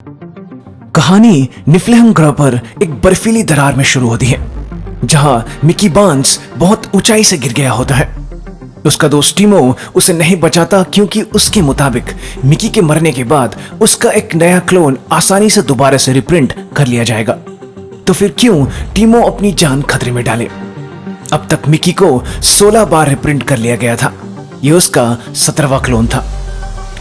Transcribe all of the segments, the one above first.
कहानी निफ्लहेम ग्रह पर एक बर्फीली दरार में शुरू होती है, जहां मिकी बार्न्स बहुत ऊंचाई से गिर गया होता है। उसका दोस्त टीमो उसे नहीं बचाता क्योंकि उसके मुताबिक मिकी के मरने के बाद उसका एक नया क्लोन आसानी से दोबारा से रिप्रिंट कर लिया जाएगा। तो फिर क्यों टीमो अपनी जान खतरे में डाले? अब तक मिकी को 16 बार रिप्रिंट कर लिया गया था। यह उसका 17वां क्लोन था।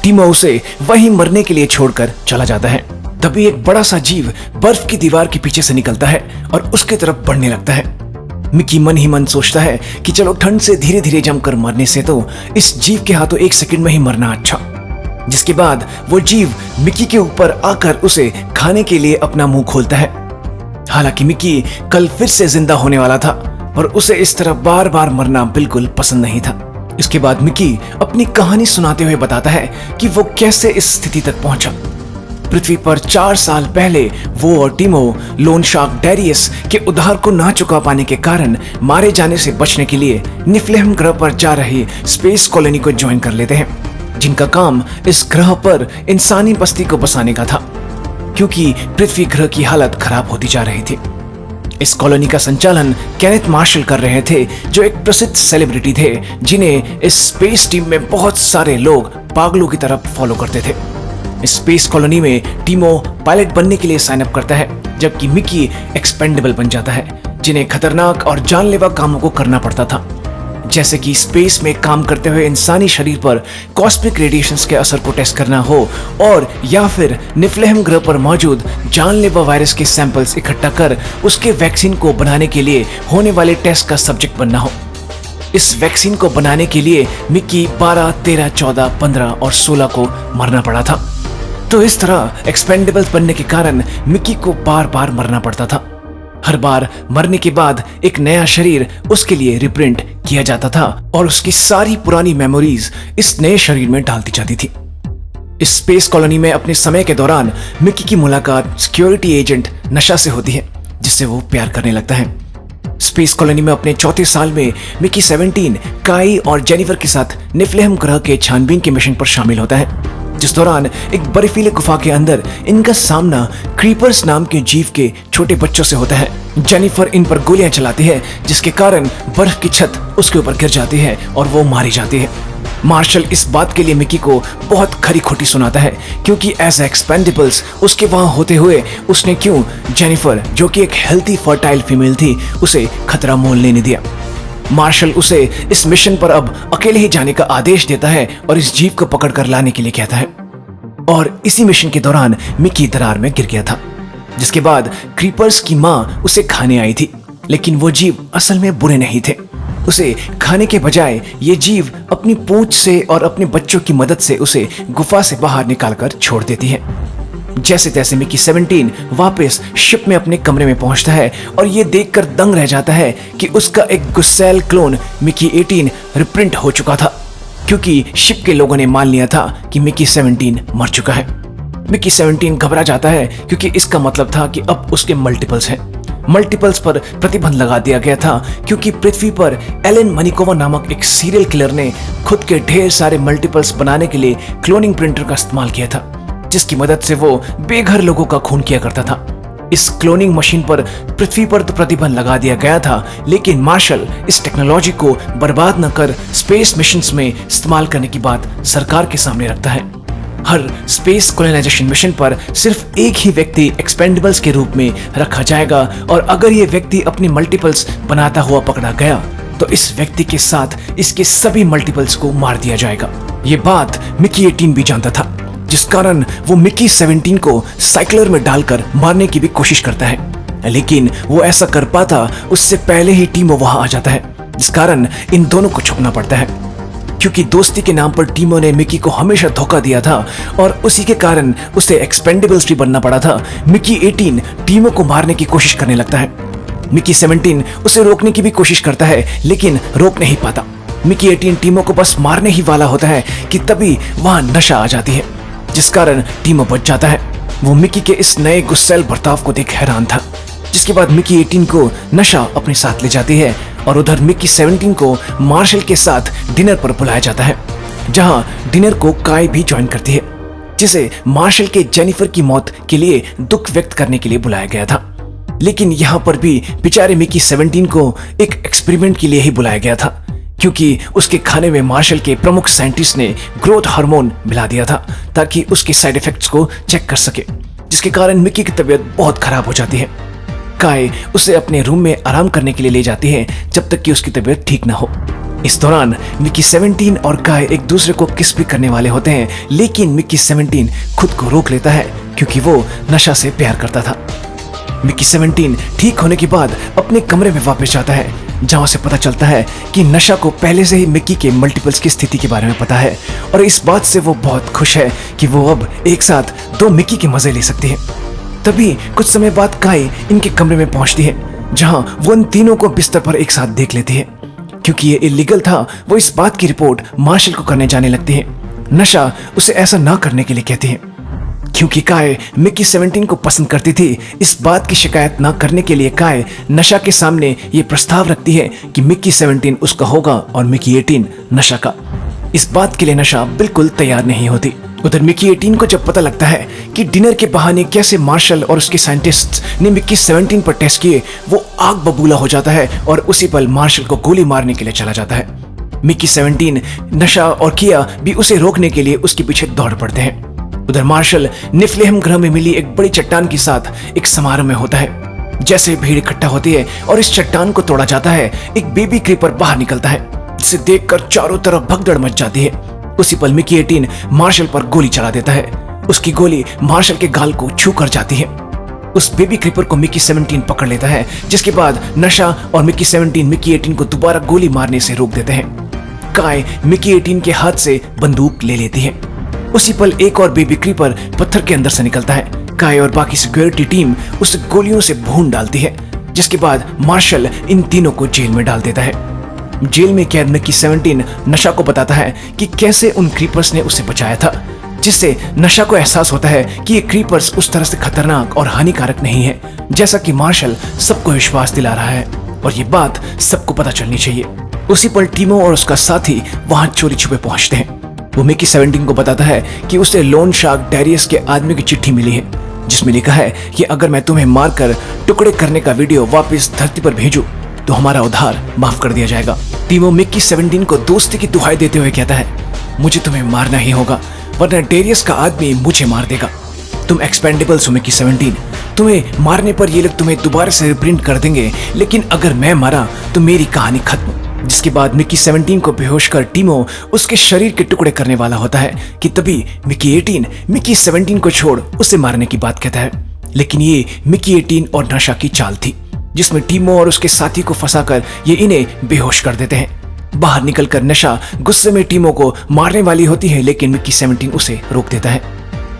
टीमो उसे वहीं मरने के लिए छोड़कर चला जाता है। तभी एक बड़ा सा जीव बर्फ की दीवार के पीछे से निकलता है और उसकी तरफ बढ़ने लगता है। मिकी मन ही मन सोचता है कि चलो ठंड से धीरे धीरे जमकर मरने से तो इस जीव के हाथों 1 सेकंड में ही मरना अच्छा। जिसके बाद वो जीव मिकी के ऊपर आकर उसे खाने के लिए अपना मुंह खोलता है। हालांकि मिकी कल फिर से जिंदा होने वाला था, पर उसे इस तरह बार बार मरना बिल्कुल पसंद नहीं था। इसके बाद मिकी अपनी कहानी सुनाते हुए बताता है कि वो कैसे इस स्थिति तक पहुंचा। पृथ्वी पर 4 साल पहले वो और टीमो लोन शार्क डैरियस के उधार को ना चुका पाने के कारण मारे जाने से बचने के लिए निफ्लहेम ग्रह पर जा रही स्पेस कॉलोनी को ज्वाइन कर लेते हैं, जिनका काम इस ग्रह पर इंसानी बस्ती को बसाने का था, क्योंकि पृथ्वी ग्रह की हालत खराब होती जा रही थी। इस कॉलोनी का संचालन केनेथ मार्शल कर रहे थे, जो एक प्रसिद्ध सेलिब्रिटी थे जिन्हें इस स्पेस टीम में बहुत सारे लोग पागलों की तरफ फॉलो करते थे। इस स्पेस कॉलोनी में टीमो पायलट बनने के लिए साइन अप करता है, जबकि मिकी एक्सपेंडेबल बन जाता है, जिन्हें खतरनाक और जानलेवा कामों को करना पड़ता था, जैसे कि स्पेस में काम करते हुए इंसानी शरीर पर कॉस्मिक रेडिएशंस के असर को टेस्ट करना हो, और या फिर निफ्लहेम ग्रह पर मौजूद जानलेवा वायरस के सैंपल्स इकट्ठा कर उसके वैक्सीन को बनाने के लिए होने वाले टेस्ट का सब्जेक्ट बनना हो। इस वैक्सीन को बनाने के लिए मिकी 12, 13, 14, 15 और 16 को मरना पड़ा था। तो इस तरह एक्सपेंडेबल्स बनने के कारण मिकी को बार बार मरना पड़ता था। हर बार मरने के बाद एक नया शरीर उसके लिए रिप्रिंट किया जाता था और उसकी सारी पुरानी मेमोरीज इस नए शरीर में डालती जाती थी। इस स्पेस कॉलोनी में अपने समय के दौरान मिकी की मुलाकात सिक्योरिटी एजेंट नशा से होती है, जिससे वो प्यार करने लगता है। स्पेस कॉलोनी में अपने 34 साल में मिकी 17 काई और जेनिफर के साथ निफ्लहेम ग्रह के छानबीन के मिशन पर शामिल होता है, जिस दौरान एक बर्फीले गुफा के अंदर इनका सामना क्रीपर्स नाम के जीव के छोटे बच्चों से होता है। जेनिफर इन पर गोलियां चलाती है, जिसके कारण बर्फ की छत उसके ऊपर गिर जाती है और वो मारी जाती है। मार्शल इस बात के लिए मिकी को बहुत खरी खोटी सुनाता है, क्योंकि एज एक्सपेंडेबल्स उसके वहां होते हुए उसने क्यों जेनिफर, जो कि एक हेल्थी फर्टाइल फीमेल थी, उसे खतरा मोल लेने दिया। मार्शल उसे इस मिशन पर अब अकेले ही जाने का आदेश देता है और इस जीव को पकड़कर लाने के लिए कहता है। और इसी मिशन के दौरान मिकी दरार में गिर गया था, जिसके बाद क्रीपर्स की माँ उसे खाने आई थी, लेकिन वो जीव असल में बुरे नहीं थे। उसे खाने के बजाय ये जीव अपनी पूंछ से और अपने बच्चों की मदद से उसे गुफा से बाहर निकालकर छोड़ देती है। जैसे तैसे मिकी 17 वापस शिप में अपने कमरे में पहुंचता है और ये देखकर दंग रह जाता है कि उसका एक गुस्सैल क्लोन मिकी 18 रिप्रिंट हो चुका था, क्योंकि शिप के लोगों ने मान लिया था कि मिकी 17 मर चुका है। मिकी 17 घबरा जाता है, क्योंकि इसका मतलब था कि अब उसके मल्टीपल्स हैं। मल्टीपल्स पर प्रतिबंध लगा दिया गया था, क्योंकि पृथ्वी पर एलन मनिकोवा नामक एक सीरियल किलर ने खुद के ढेर सारे मल्टीपल्स बनाने के लिए क्लोनिंग प्रिंटर का इस्तेमाल किया था, जिसकी मदद से वो बेघर लोगों का खून किया करता था। इस क्लोनिंग मशीन पर पृथ्वी पर तो प्रतिबंध लगा दिया गया था, लेकिन मार्शल इस टेक्नोलॉजी को बर्बाद न कर स्पेस मिशंस में इस्तेमाल करने की बात सरकार के सामने रखता है। हर स्पेस कॉलोनाइजेशन मिशन पर सिर्फ एक ही व्यक्ति एक्सपेंडेबल्स के रूप में रखा जाएगा, और अगर ये व्यक्ति अपनी मल्टीपल्स बनाता हुआ पकड़ा गया तो इस व्यक्ति के साथ इसके सभी मल्टीपल्स को मार दिया जाएगा। ये बात मिकी 18 भी जानता था, जिस कारण वो मिकी 17 को साइक्लर में डालकर मारने की भी कोशिश करता है, लेकिन वो ऐसा कर पाता उससे पहले ही टीमो वहां आ जाता है, जिस कारण इन दोनों को छुपना पड़ता है। क्योंकि दोस्ती के नाम पर टीमो ने मिकी को हमेशा धोखा दिया था और उसी के कारण उसे एक्सपेंडेबल्स भी बनना पड़ा था, मिकी 18 टीमो को मारने की कोशिश करने लगता है। मिकी 17 उसे रोकने की भी कोशिश करता है, लेकिन रोक नहीं पाता। मिकी 18 टीमो को बस मारने ही वाला होता है कि तभी वहां नशा आ जाती है, जिस कारण टीमो बच जाता है। वो मिकी के इस नए गुस्सैल बर्ताव को देख हैरान था, जिसके बाद मिकी 18 को नशा अपने साथ ले जाती है और उधर मिकी 17 को मार्शल के साथ डिनर पर बुलाया जाता है, जहां डिनर को काई भी ज्वाइन करती है। जिसे मार्शल के जेनिफर की मौत के लिए दुख व्यक्त करने के लिए बुलाया गया था। लेकिन यहाँ पर भी बेचारे मिकी 17 को एक एक्सपेरिमेंट के लिए ही बुलाया गया था, क्योंकि उसके खाने में मार्शल के प्रमुख साइंटिस्ट ने ग्रोथ हार्मोन मिला दिया था ताकि उसके साइड इफेक्ट्स को चेक कर सके, जिसके कारण मिकी की तबीयत बहुत खराब हो जाती है। काय उसे अपने रूम में आराम करने के लिए ले जाती है जब तक कि उसकी तबीयत ठीक ना हो। इस दौरान मिकी 17 और काय एक दूसरे को किस भी करने वाले होते हैं, लेकिन मिकी 17 खुद को रोक लेता है क्योंकि वो नशा से प्यार करता था। मिकी 17 ठीक होने के बाद अपने कमरे में वापस जाता है, जहां उसे पता चलता है कि नशा को पहले से ही मिकी के मल्टीपल्स की स्थिति के बारे में पता है और इस बात से वो बहुत खुश है कि वो अब एक साथ 2 मिकी के मजे ले सकती है। तभी कुछ समय बाद काय इनके कमरे में पहुंचती है, जहां वो इन तीनों को बिस्तर पर एक साथ देख लेती है। क्योंकि ये इलीगल था, वो इस बात की रिपोर्ट मार्शल को करने जाने लगती है। नशा उसे ऐसा ना करने के लिए कहती है। क्योंकि काय मिकी 17 को पसंद करती थी, इस बात की शिकायत ना करने के लिए काय नशा के सामने ये प्रस्ताव रखती है कि मिकी 17 उसका होगा और मिकी 18 नशा का। इस बात के लिए नशा बिल्कुल तैयार नहीं होती। उधर मिकी 18 को जब पता लगता है कि डिनर के बहाने कैसे मार्शल और उसके साइंटिस्ट्स ने मिकी 17 पर टेस्ट किए, वो आग बबूला हो जाता है और उसी पल मार्शल को गोली मारने के लिए चला जाता है। मिकी 17, नशा और किया भी उसे रोकने के लिए उसके पीछे दौड़ पड़ते हैं। उधर मार्शल निफ्लेहम ग्रह में मिली एक बड़ी चट्टान के साथ एक समारोह में होता है। जैसे भीड़ इकट्ठा होती है और इस चट्टान को तोड़ा जाता है, एक बेबी क्रीपर बाहर निकलता है, जिसे देखकर चारों तरफ भगदड़ मच जाती है। उसी पल मिकी 18 मार्शल पर गोली चला देता है। उसकी गोली मार्शल के गाल को छू कर जाती है। उस बेबी क्रीपर को मिकी 17 पकड़ लेता है, जिसके बाद नशा और मिकी 17 मिकी 18 को दोबारा गोली मारने से रोक देते हैं। काय मिकी 18 के हाथ से बंदूक ले लेती है। उसी पल एक और बेबी क्रीपर पत्थर के अंदर से निकलता है। काय और बाकी सिक्योरिटी टीम उसे गोलियों से भून डालती है, जिसके बाद मार्शल इन तीनों को जेल में डाल देता है। जेल में कैद मिकी 17 नशा को बताता है कि कैसे उन क्रीपर्स ने उसे बचाया था, जिससे नशा को एहसास होता है कि ये क्रीपर्स उस तरह से खतरनाक और हानिकारक नहीं है जैसा कि मार्शल सबको विश्वास दिला रहा है, और ये बात सबको पता चलनी चाहिए। उसी पल टीमो और उसका साथी वहां चोरी छुपे पहुंचते हैं। वो मिकी 17 को बताता है कि उसे लोन शार्क डैरियस के आदमी की चिट्ठी मिली है, जिसमें लिखा है कि अगर मैं तुम्हें मारकर टुकड़े करने का वीडियो वापस धरती पर भेजूं तो हमारा उधार माफ कर दिया जाएगा। टीमो मिकी 17 को दोस्ती की दुहाई देते हुए कहता है, मुझे तुम्हें मारना ही होगा वरना डैरियस का आदमी मुझे मार देगा। तुम एक्सपेंडेबल्स हो मिकी 17, तुम्हें मारने पर ये लोग तुम्हें दोबारा से रिप्रिंट कर देंगे, लेकिन अगर मैं मारा तो मेरी कहानी खत्म। जिसके बाद मिकी 17 को बेहोश कर टीमो उसके शरीर के टुकड़े करने वाला होता है कि तभी मिकी 18 मिकी 17 को छोड़ उसे मारने की बात कहता है। लेकिन ये मिकी 18 और नशा की चाल थी, जिसमें टीमो और उसके साथी को फंसाकर ये इन्हें बेहोश कर देते हैं। बाहर निकलकर नशा गुस्से में टीमो को मारने वाली होती है, लेकिन मिकी 17 उसे रोक देता है।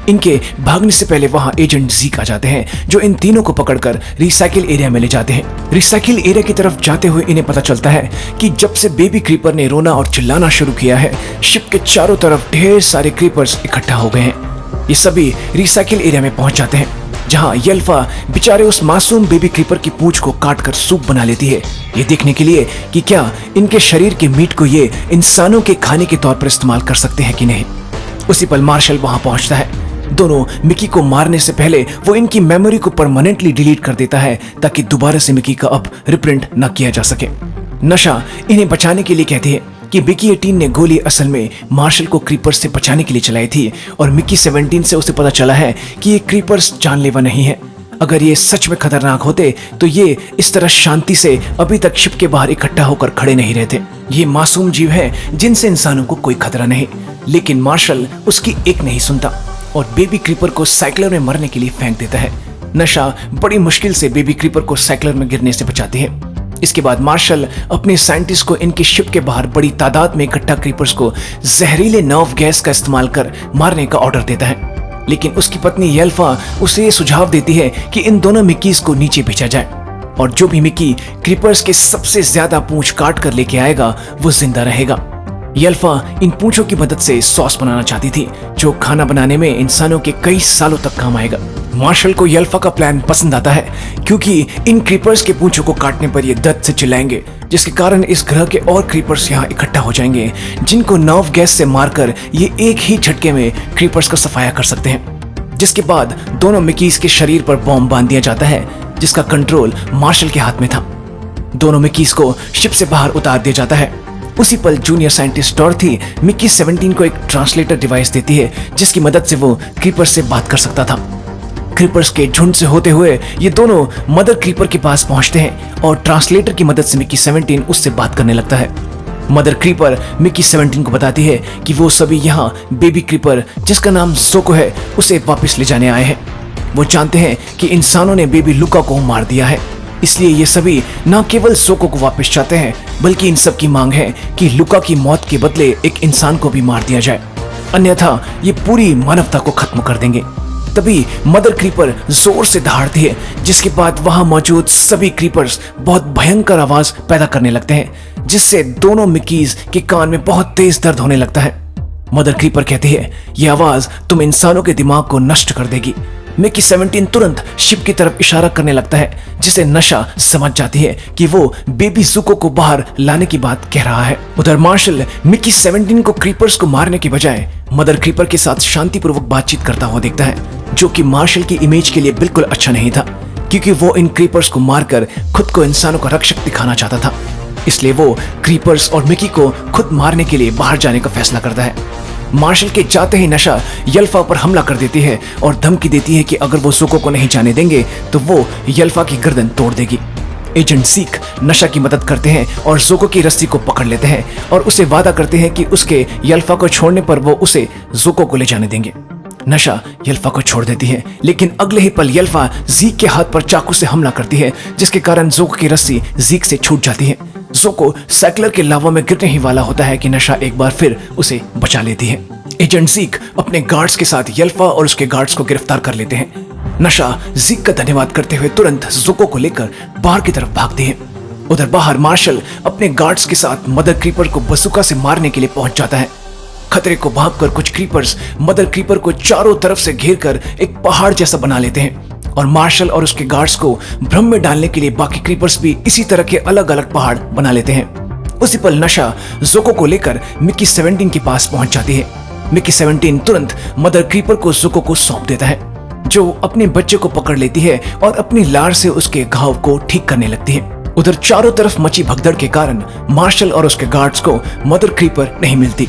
इनके भागने से पहले वहां एजेंट ज़ीक आ जाते हैं, जो इन तीनों को पकड़कर रिसाइकिल एरिया में ले जाते हैं। रिसाइकिल एरिया की तरफ जाते हुए इन्हें पता चलता है कि जब से बेबी क्रीपर ने रोना और चिल्लाना शुरू किया है, शिप के चारों तरफ ढेर सारे क्रीपर्स इकट्ठा हो गए हैं। ये सभी रिसाइकिल एरिया में पहुंच जाते हैं, जहां येल्फा बेचारे उस मासूम बेबी क्रीपर की पूंछ को काटकर सूप बना लेती है, ये देखने के लिए कि क्या इनके शरीर के मीट को ये इंसानों के खाने के तौर पर इस्तेमाल कर सकते हैं कि नहीं। उसी पल मार्शल वहां पहुंचता है। दोनों मिकी को मारने से पहले वो इनकी मेमोरी को परमानेंटली डिलीट कर देता है, ताकि दोबारा से मिकी का अब रिप्रिंट न किया जा सके। नशा इन्हें बचाने के लिए कहती है कि मिकी 18 ने गोली असल में मार्शल को क्रीपर्स से बचाने के लिए चलाई थी, और मिकी 17 से उसे पता चला है कि ये क्रीपर्स जानलेवा नहीं है। अगर ये सच में खतरनाक होते तो ये इस तरह शांति से अभी तक शिप के बाहर इकट्ठा होकर खड़े नहीं रहते। ये मासूम जीव हैं जिनसे इंसानों को कोई खतरा नहीं, लेकिन मार्शल उसकी एक नहीं सुनता और बेबी क्रीपर को साइक्लर में मरने के लिए फेंक देता है। नशा बड़ी मुश्किल से बेबी क्रीपर को साइक्लर में गिरने से बचाती है। इसके बाद मार्शल अपने साइंटिस्ट को इनके शिप के बाहर बड़ी तादाद में इकट्ठा क्रीपर्स को जहरीले नर्व गैस का इस्तेमाल कर मारने का ऑर्डर देता है, लेकिन उसकी पत्नी येल्फा उसे ये सुझाव देती है कि इन दोनों मिकीज को नीचे भेजा जाए, और जो भी मिकी क्रीपर्स के सबसे ज्यादा पूंछ काट कर लेके आएगा वो जिंदा रहेगा। येल्फा इन पूंछों की मदद से सॉस बनाना चाहती थी, जो खाना बनाने में इंसानों के कई सालों तक काम आएगा। मार्शल को येल्फा का प्लान पसंद आता है, क्योंकि इन क्रीपर्स के पूंछों को काटने पर ये दर्द से चिल्लाएंगे जिसके कारण इस ग्रह के और क्रीपर्स यहाँ इकट्ठा हो जाएंगे, जिनको नर्व गैस से मारकर ये एक ही झटके में क्रीपर्स का सफाया कर सकते हैं। जिसके बाद दोनों मिकीज के शरीर पर बॉम्ब बांध दिया जाता है, जिसका कंट्रोल मार्शल के हाथ में था। दोनों मिकीज को शिप से बाहर उतार दिया जाता है। उसी पल जूनियर साइंटिस्ट डॉर्थी मिकी 17 को एक ट्रांसलेटर डिवाइस देती है, जिसकी मदद से वो क्रीपर्स से बात कर सकता था। क्रीपर्स के झुंड से होते हुए ये दोनों मदर क्रीपर के पास पहुंचते हैं और ट्रांसलेटर की मदद से मिकी 17 उससे बात करने लगता है। मदर क्रीपर मिकी 17 को बताती है कि वो सभी यहाँ बेबी क्रीपर, जिसका नाम जोको है, उसे वापस ले जाने आए हैं। वो जानते हैं कि इंसानों ने बेबी लुका को मार दिया है, इसलिए ये सभी न केवल जोको को वापस चाहते हैं, बल्कि इन सब की मांग है कि लुका की मौत के बदले एक इंसान को भी मार दिया जाए, अन्यथा ये पूरी मानवता को खत्म कर देंगे। तभी मदर क्रीपर जोर से दहाड़ती है, जिसके बाद वहां मौजूद सभी क्रीपर्स बहुत भयंकर आवाज पैदा करने लगते हैं, जिससे दोनों मिकीज के कान में बहुत तेज दर्द होने लगता है। मदर क्रीपर कहती है, यह आवाज तुम इंसानों के दिमाग को नष्ट कर देगी। मिकी 17 तुरंत शिप की तरफ इशारा करने लगता है, जिसे नशा समझ जाती है कि वो बेबी जुको को बाहर लाने की बात कह रहा है। उधर मार्शल मिकी 17 को क्रीपर्स को मारने की बजाय मदर क्रीपर के साथ शांतिपूर्वक बातचीत करता हुआ देखता है, जो कि मार्शल की इमेज के लिए बिल्कुल अच्छा नहीं था, क्योंकि वो इन क्रीपर्स को मारकर खुद को इंसानों का रक्षक दिखाना चाहता था। इसलिए वो क्रीपर्स और मिकी को खुद मारने के लिए बाहर जाने का फैसला करता है। मार्शल के जाते ही नशा यल्फा पर हमला कर देती है और धमकी देती है कि अगर वो जोको को नहीं जाने देंगे तो वो यल्फा की गर्दन तोड़ देगी। एजेंट सीक नशा की मदद करते हैं और जोको की रस्सी को पकड़ लेते हैं और उसे वादा करते हैं कि उसके यल्फा को छोड़ने पर वो उसे जोको को ले जाने देंगे। नशा यल्फा को छोड़ देती है, लेकिन अगले ही पल यल्फा जीक के हाथ पर चाकू से हमला करती है, जिसके कारण जोको की रस्सी जीक से छूट जाती है। जोको साइक्लर के लावा में गिरने ही वाला होता है कि नशा एक बार फिर उसे बचा लेती है। एजेंट जीक अपने गार्ड्स के साथ यल्फा और उसके गार्ड्स को गिरफ्तार कर लेते हैं। नशा जीक का धन्यवाद करते हुए तुरंत जोको को लेकर बाहर की तरफ भागती है। उधर बाहर मार्शल अपने गार्ड्स के साथ मदर क्रीपर को बंदूक से मारने के लिए पहुंच जाता है। खतरे को भांपकर कुछ क्रीपर्स मदर क्रीपर को चारों तरफ से घेरकर एक पहाड़ जैसा बना लेते हैं और मार्शल और उसके गार्ड्स को भ्रम में डालने के लिए बाकी क्रीपर्स भी इसी तरह के अलग अलग पहाड़ बना लेते हैं। उसी पल नशा जोको को लेकर मिकी 17 के पास पहुंच जाती है। मिकी 17 तुरंत मदर क्रीपर को जोको को सौंप देता है, जो अपने बच्चे को पकड़ लेती है और अपनी लार से उसके घाव को ठीक करने लगती है। उधर चारों तरफ मची भगदड़ के कारण मार्शल और उसके गार्ड्स को मदर क्रीपर नहीं मिलती।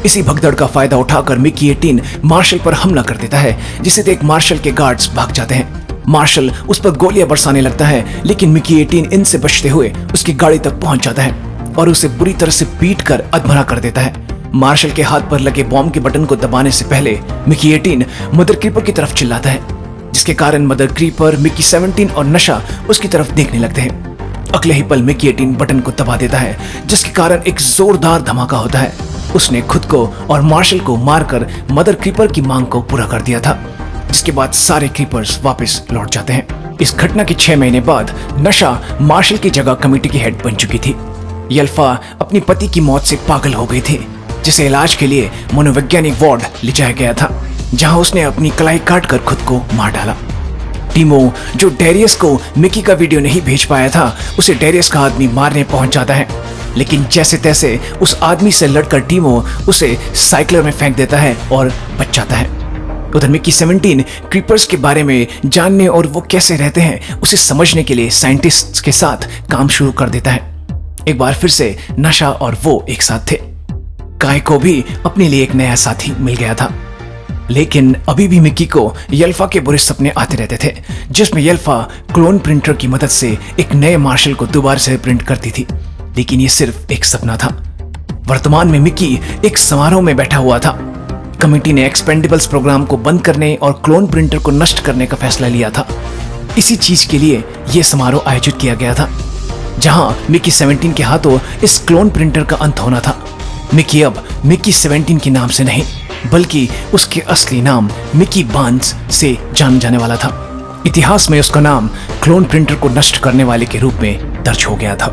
इसी भगदड़ का फायदा उठाकर मिकी 18 मार्शल पर हमला कर देता है, जिसे देख मार्शल के गार्ड्स भाग जाते हैं। मार्शल उस पर गोलियां बरसाने लगता है, लेकिन मिकी 18 इनसे बचते हुए उसकी गाड़ी तक पहुंच जाता है और उसे बुरी तरह से पीट कर अधमरा कर देता है। मार्शल के हाथ पर लगे बॉम्ब के बटन को दबाने से पहले मिकी 18 मदर क्रीपर की तरफ चिल्लाता है, जिसके कारण मदर क्रीपर, मिकी 17 और नशा उसकी तरफ देखने लगते हैं। अगले ही पल मिकी 18 बटन को दबा देता है, जिसके कारण एक जोरदार धमाका होता है। उसने खुद को और मार्शल को मारकर मदर क्रीपर की मांग को पूरा कर दिया था, जिसके बाद सारे क्रीपर्स वापस लौट जाते हैं। इस घटना के 6 महीने बाद नशा मार्शल की जगह कमेटी की हेड बन चुकी थी। यल्फा अपनी पति की मौत से पागल हो गई थी, जिसे इलाज के लिए मनोवैज्ञानिक वार्ड ले जाया गया था, जहां उसने अपनी कलाई काटकर खुद को मार डाला। टीमो, जो डेरियस को मिकी का वीडियो नहीं भेज पाया था, उसे डेरियस का आदमी मारने पहुंच जाता है, लेकिन जैसे तैसे उस आदमी से लड़कर टीमो उसे साइक्लर में फेंक देता है और बच जाता है। उधर मिकी 17 क्रीपर्स के बारे में जानने और वो कैसे रहते हैं उसे समझने के लिए साइंटिस्ट्स के साथ काम शुरू कर देता है। एक बार फिर से नशा और वो एक साथ थे। काय को भी अपने लिए एक नया साथी मिल गया था, लेकिन अभी भी मिकी को यल्फा के बुरे सपने आते रहते थे, जिसमें यल्फा क्लोन प्रिंटर की मदद से एक नए मार्शल को दोबारा से प्रिंट करती थी, लेकिन ये सिर्फ एक सपना था। वर्तमान में मिकी एक समारोह में बैठा हुआ था। कमेटी ने एक्सपेंडेबल्स प्रोग्राम को बंद करने और क्लोन प्रिंटर को नष्ट करने का फैसला लिया था। इसी चीज के लिए यह समारोह आयोजित किया गया था, जहां मिकी 17 के हाथों इस क्लोन प्रिंटर का अंत होना था। मिकी अब मिकी 17 के नाम से नहीं, बल्कि उसके असली नाम मिकी बार्न्स से जाना जाने वाला था। इतिहास में उसका नाम क्लोन प्रिंटर को नष्ट करने वाले के रूप में दर्ज हो गया था।